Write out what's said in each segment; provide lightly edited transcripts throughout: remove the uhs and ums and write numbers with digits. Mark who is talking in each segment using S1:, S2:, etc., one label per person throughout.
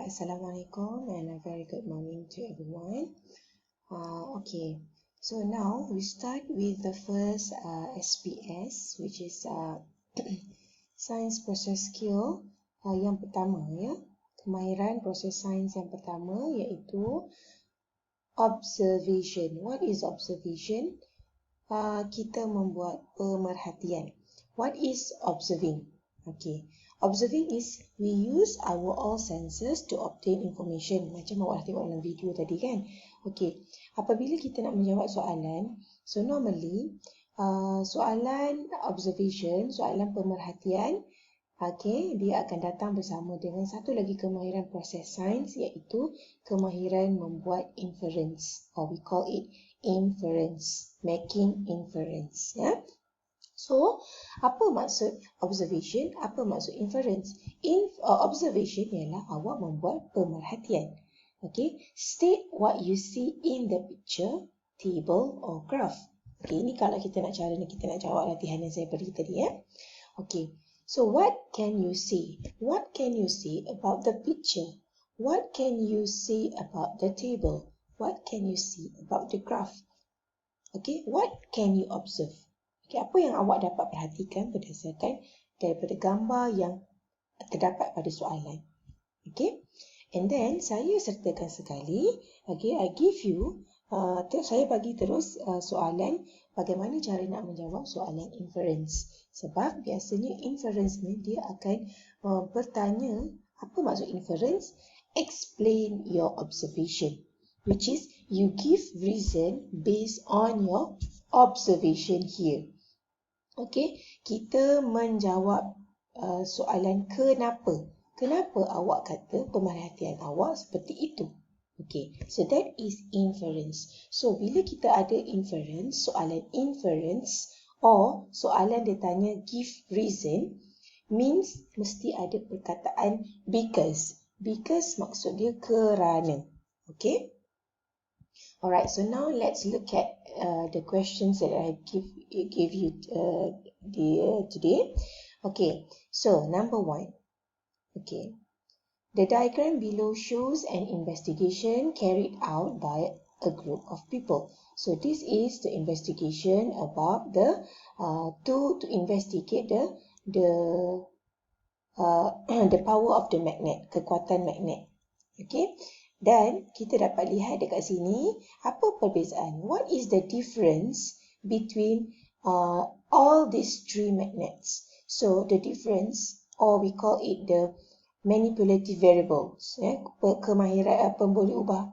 S1: Assalamualaikum and a very good morning to everyone. Okay, so now we start with the first SPS, which is Science Process Skill yang pertama, ya. Kemahiran proses sains yang pertama iaitu observation. What is observation? Kita membuat pemerhatian. What is observing? Okay, observing is we use our all senses to obtain information. Macam awak dah tengok dalam video tadi kan. Okay, apabila kita nak menjawab soalan, so normally soalan observation, soalan pemerhatian, okay, dia akan datang bersama dengan satu lagi kemahiran proses sains iaitu kemahiran membuat inference, or we call it inference, making inference, ya. So, apa maksud observation? Apa maksud inference? Observation ialah awak membuat pemerhatian. Okay, state what you see in the picture, table or graph. Okay, ini kalau kita nak jawab latihan yang saya beri tadi, ya. Okay, so what can you see? What can you see about the picture? What can you see about the table? What can you see about the graph? Okay, what can you observe? Okay, apa yang awak dapat perhatikan berdasarkan daripada gambar yang terdapat pada soalan. Okay, and then saya sertakan sekali, okay, I give you, saya bagi terus soalan bagaimana cara nak menjawab soalan inference. Sebab biasanya inference ni dia akan bertanya, apa maksud inference? Explain your observation, which is you give reason based on your observation here. Okay, kita menjawab soalan kenapa. Kenapa awak kata pemerhatian awak seperti itu? Okay, so that is inference. So, bila kita ada inference, soalan inference or soalan dia tanya give reason, means mesti ada perkataan because. Because maksud dia kerana. Okay? Alright, so now let's look at the questions that I gave you today. Okay, so number 1. Okay, the diagram below shows an investigation carried out by a group of people. So this is the investigation about the to investigate the power of the magnet, kekuatan magnet. Okay. Dan kita dapat lihat dekat sini apa perbezaan. What is the difference between all these three magnets? So the difference, or we call it the manipulative variables, kemahiran pemboleh ubah,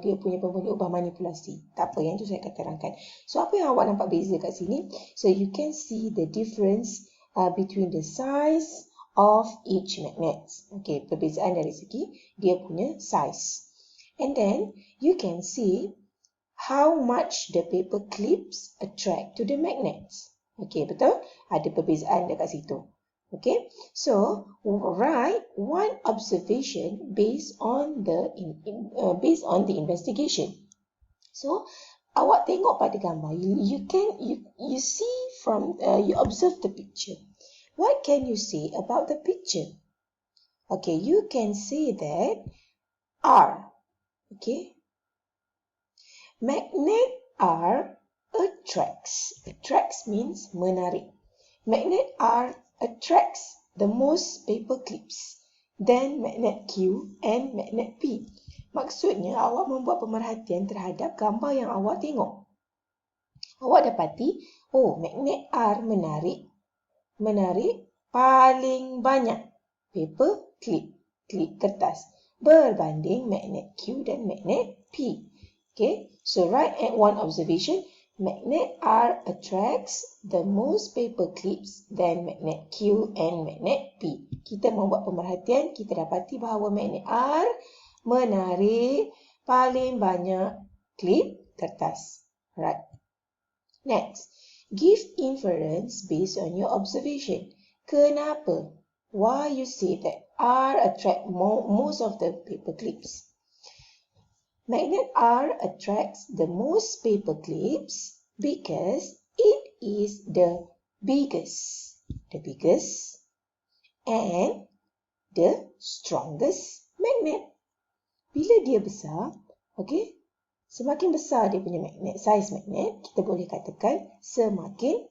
S1: dia punya pemboleh ubah manipulasi. Tak apa, yang itu saya akan terangkan. So apa yang awak nampak beza kat sini? So you can see the difference between the size of each magnet. Okay, perbezaan dari segi dia punya size. And then you can see how much the paper clips attract to the magnets. Okay, betul? Ada perbezaan dekat situ. Okay, so write one observation based on the investigation. So awak tengok pada gambar, you see from you observe the picture. What can you say about the picture? Okay, you can say that R. Okay, magnet R attracts. Attracts means menarik. Magnet R attracts the most paper clips, then magnet Q and magnet P. Maksudnya awak membuat pemerhatian terhadap gambar yang awak tengok. Awak dapati, oh, magnet R menarik paling banyak paper clip kertas berbanding magnet Q dan magnet P. Okay, so write at one observation, magnet R attracts the most paper clips than magnet Q and magnet P. Kita membuat pemerhatian, kita dapati bahawa magnet R menarik paling banyak klip kertas. Right. Next, give inference based on your observation. Kenapa? Why you say that R attract most of the paper clips? Magnet R attracts the most paper clips because it is the biggest and the strongest Magnet. Bila dia besar, okay, semakin besar dia punya magnet, saiz magnet, kita boleh katakan semakin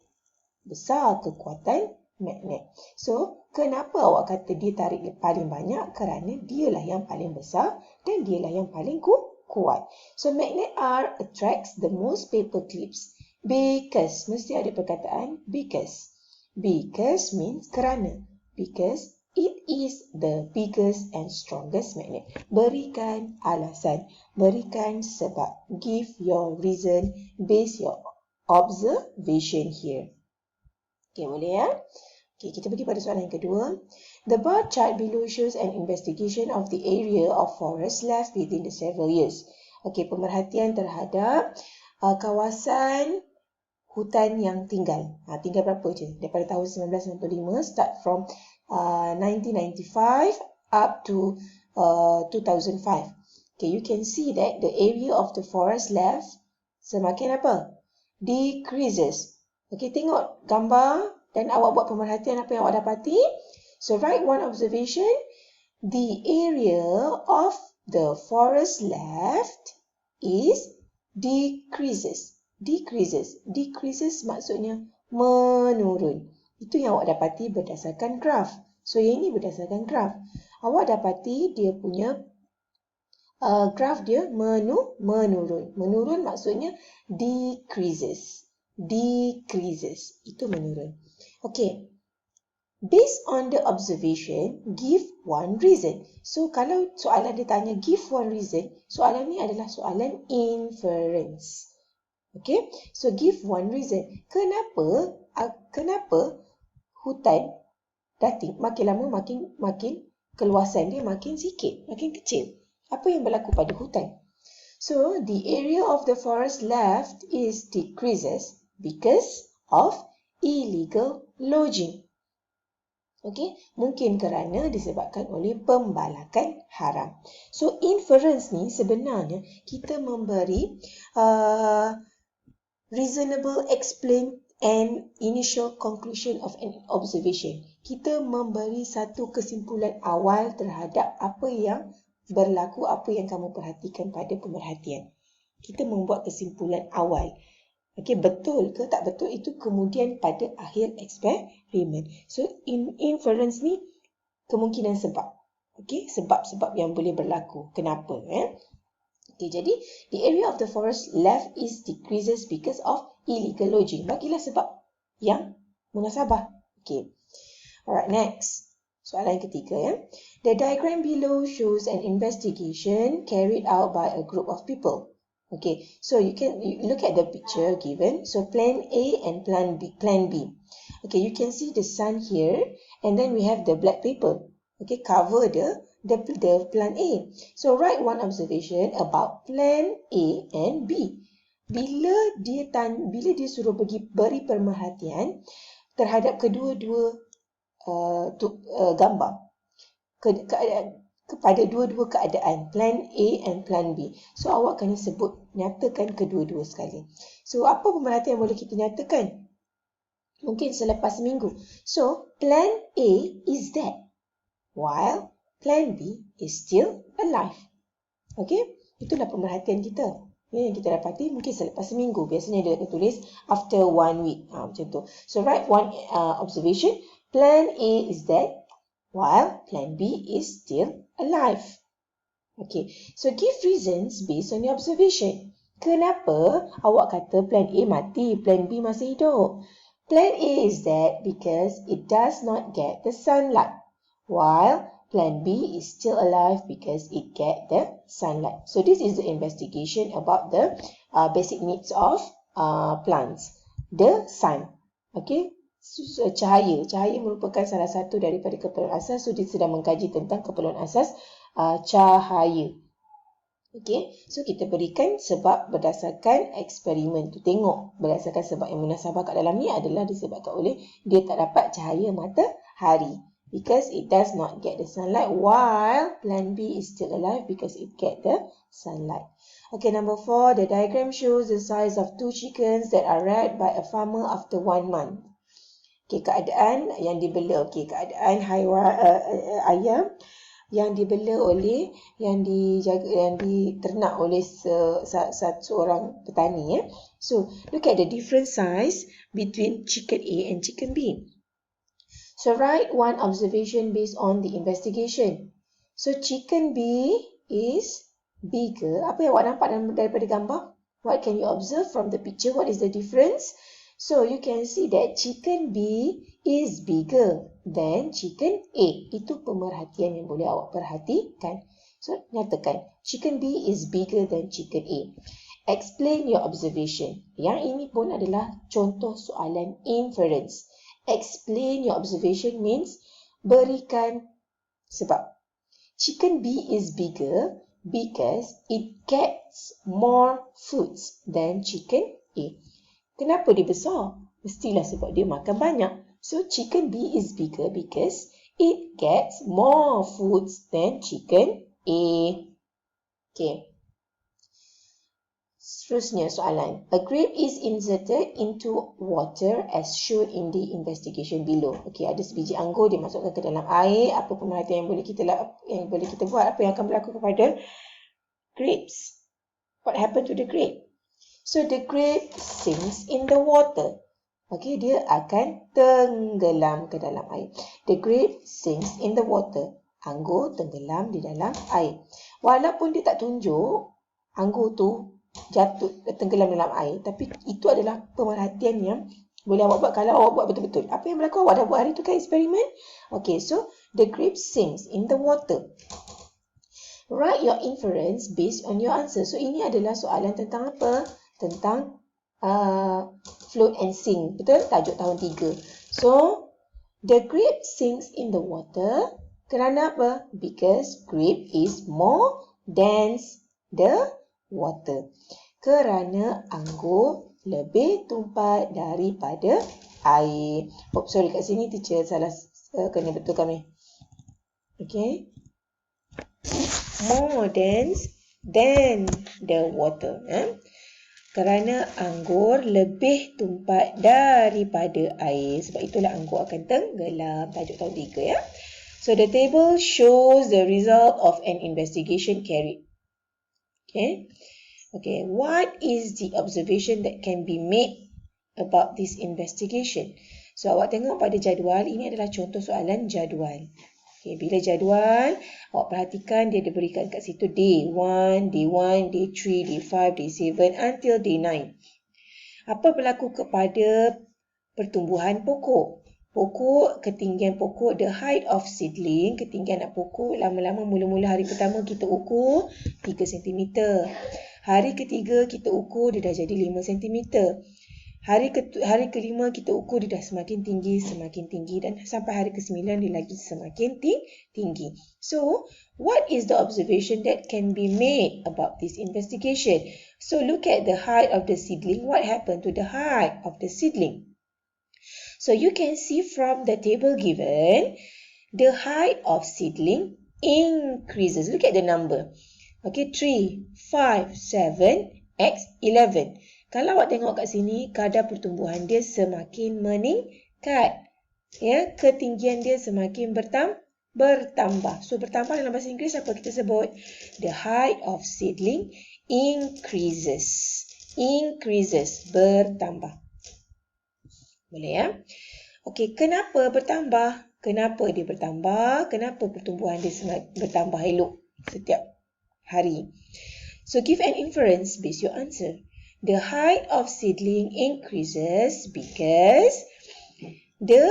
S1: besar kekuatan magnet. So, kenapa awak kata dia tarik paling banyak? Kerana dialah yang paling besar dan dialah yang paling kuat. So, magnet R attracts the most paper clips because, mesti ada perkataan because. Because means kerana. Because it is the biggest and strongest magnet. Berikan alasan. Berikan sebab. Give your reason. Base your observation here. Okay, boleh ya? Okay, kita pergi pada soalan yang kedua. The bar chart below shows an investigation of the area of forest left within the several years. Okay, pemerhatian terhadap kawasan hutan yang tinggal. Tinggal berapa je? Daripada tahun 1995, start from 1995 up to 2005. Okay, you can see that the area of the forest left semakin apa? Decreases. Okay, tengok gambar dan awak buat pemerhatian apa yang awak dapati. So, write one observation. The area of the forest left is decreases. Decreases. Decreases maksudnya menurun. Itu yang awak dapati berdasarkan graf. So, yang ini berdasarkan graf. Awak dapati dia punya graf dia menurun. Menurun maksudnya decreases. Decreases. Itu menurun. Okay. Based on the observation, give one reason. So, kalau soalan dia tanya give one reason, soalan ni adalah soalan inference. Okay. So, give one reason. Kenapa hutan dating makin lama makin keluasan dia makin sikit, makin kecil? Apa yang berlaku pada hutan? So, the area of the forest left is decreases because of illegal logging. Okay, mungkin kerana disebabkan oleh pembalakan haram. So, inference ni sebenarnya kita memberi reasonable explain and initial conclusion of an observation. Kita memberi satu kesimpulan awal terhadap apa yang berlaku, apa yang kamu perhatikan pada pemerhatian. Kita membuat kesimpulan awal. Okey, betul ke tak betul itu kemudian pada akhir eksperimen. So, inference ni kemungkinan sebab. Okey, sebab-sebab yang boleh berlaku. Kenapa? Okey, jadi the area of the forest left is decreases because of illegal logging. Bagilah sebab yang munasabah. Okey. Alright, next. Soalan ketiga ya. The diagram below shows an investigation carried out by a group of people. Okay, so you look at the picture given. So plan A and plan B. Okay, you can see the sun here, and then we have the black paper. Okay, cover the plan A. So write one observation about plan A and B. Bila dia suruh beri pemerhatian terhadap kedua-dua gambar, kepada dua-dua keadaan, plan A and plan B. So, awak kena nyatakan kedua-dua sekali. So, apa pemerhatian boleh kita nyatakan? Mungkin selepas seminggu. So, plan A is dead, while plan B is still alive. Okay? Itulah pemerhatian kita. Yang kita dapati mungkin selepas seminggu. Biasanya dia akan tulis after 1 week. Macam tu. So, write one observation. Plan A is dead, while plan B is still alive. Okay, so give reasons based on your observation. Kenapa awak kata plan A mati, plan B masih hidup? Plan A is dead because it does not get the sunlight, while plan B is still alive because it get the sunlight. So this is the investigation about the basic needs of plants. The sun. Okay. Cahaya. Cahaya merupakan salah satu daripada keperluan asas. So, dia sedang mengkaji tentang keperluan asas cahaya. Okay. So, kita berikan sebab berdasarkan eksperimen tu. Tengok berdasarkan sebab yang munasabah kat dalam ni adalah disebabkan oleh dia tak dapat cahaya matahari. Because it does not get the sunlight, while plan B is still alive because it get the sunlight. Okay, number 4. The diagram shows the size of 2 chickens that are reared by a farmer after 1 month. Okay, keadaan yang dibela. Okay, keadaan ayam yang dibela oleh, yang diternak oleh seorang petani. So, look at the different size between chicken A and chicken B. So, write one observation based on the investigation. So, chicken B is bigger. Apa yang awak nampak daripada gambar? What can you observe from the picture? What is the difference? So, you can see that chicken B is bigger than chicken A. Itu pemerhatian yang boleh awak perhatikan. So, nyatakan, chicken B is bigger than chicken A. Explain your observation. Yang ini pun adalah contoh soalan inference. Explain your observation means berikan sebab. Chicken B is bigger because it gets more foods than chicken A. Kenapa dia besar? Mestilah sebab dia makan banyak. So, chicken B is bigger because it gets more foods than chicken A. Okay. Seterusnya soalan. A grape is inserted into water as shown in the investigation below. Okay, ada sebiji anggur dimasukkan ke dalam air. Apa pemerhatian yang boleh kita buat? Apa yang akan berlaku kepada grapes? What happened to the grape? So, the grape sinks in the water. Okay, dia akan tenggelam ke dalam air. The grape sinks in the water. Anggur tenggelam di dalam air. Walaupun dia tak tunjuk anggur tu tenggelam dalam air, tapi itu adalah pemerhatian yang boleh awak buat kalau awak buat betul-betul. Apa yang berlaku? Awak dah buat hari tu kan eksperimen? Okay, so the grape sinks in the water. Write your inference based on your answer. So, ini adalah soalan tentang apa? Tentang float and sink. Betul? Tajuk tahun 3. So, the grape sinks in the water. Kerana apa? Because grape is more dense the water. Kerana anggur lebih tumpat daripada air. Oh, sorry, kat sini teacher salah kena betul kami. Okay. More dense than the water. Kerana anggur lebih tumpat daripada air. Sebab itulah anggur akan tenggelam. Tajuk tahun 3 ya. So the table shows the result of an investigation carried. Okay. Okay. What is the observation that can be made about this investigation? So awak tengok pada jadual. Ini adalah contoh soalan jadual. Okay, bila jadual, awak perhatikan dia diberikan kat situ day 1, day 1, day 3, day 5, day 7 until day 9. Apa berlaku kepada pertumbuhan pokok? Pokok, ketinggian pokok, the height of seedling, ketinggian anak pokok, lama-lama mula-mula hari pertama kita ukur 3 cm. Hari ketiga kita ukur dia dah jadi 5 cm. Hari kelima kita ukur dia dah semakin tinggi dan sampai hari ke-9 dia lagi semakin tinggi. So, what is the observation that can be made about this investigation? So, look at the height of the seedling. What happened to the height of the seedling? So, you can see from the table given, the height of seedling increases. Look at the number. Okay, 3, 5, 7, x 11. Kalau awak tengok kat sini, kadar pertumbuhan dia semakin meningkat. Ya, ketinggian dia semakin bertambah. So, bertambah dalam bahasa Inggeris apa kita sebut? The height of seedling increases. Increases, bertambah. Boleh ya? Okey, kenapa bertambah? Kenapa dia bertambah? Kenapa pertumbuhan dia bertambah elok setiap hari? So, give an inference based your answer. The height of seedling increases because the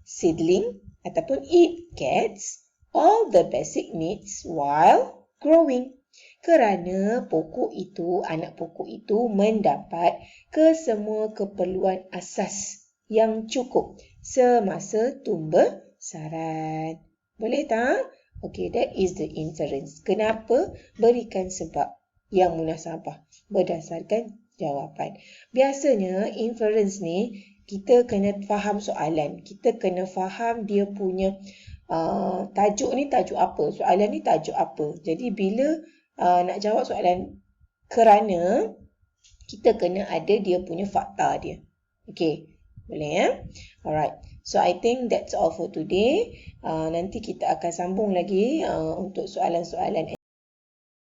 S1: seedling ataupun it gets all the basic needs while growing. Kerana pokok itu, anak pokok itu mendapat kesemua keperluan asas yang cukup semasa tumbesaran. Boleh tak? Okay, that is the inference. Kenapa? Berikan sebab yang munasabah berdasarkan jawapan. Biasanya inference ni kita kena faham soalan. Kita kena faham dia punya tajuk ni tajuk apa. Soalan ni tajuk apa. Jadi bila nak jawab soalan kerana, kita kena ada dia punya fakta dia. Okey. Boleh ya? Alright. So I think that's all for today. Nanti kita akan sambung lagi untuk soalan-soalan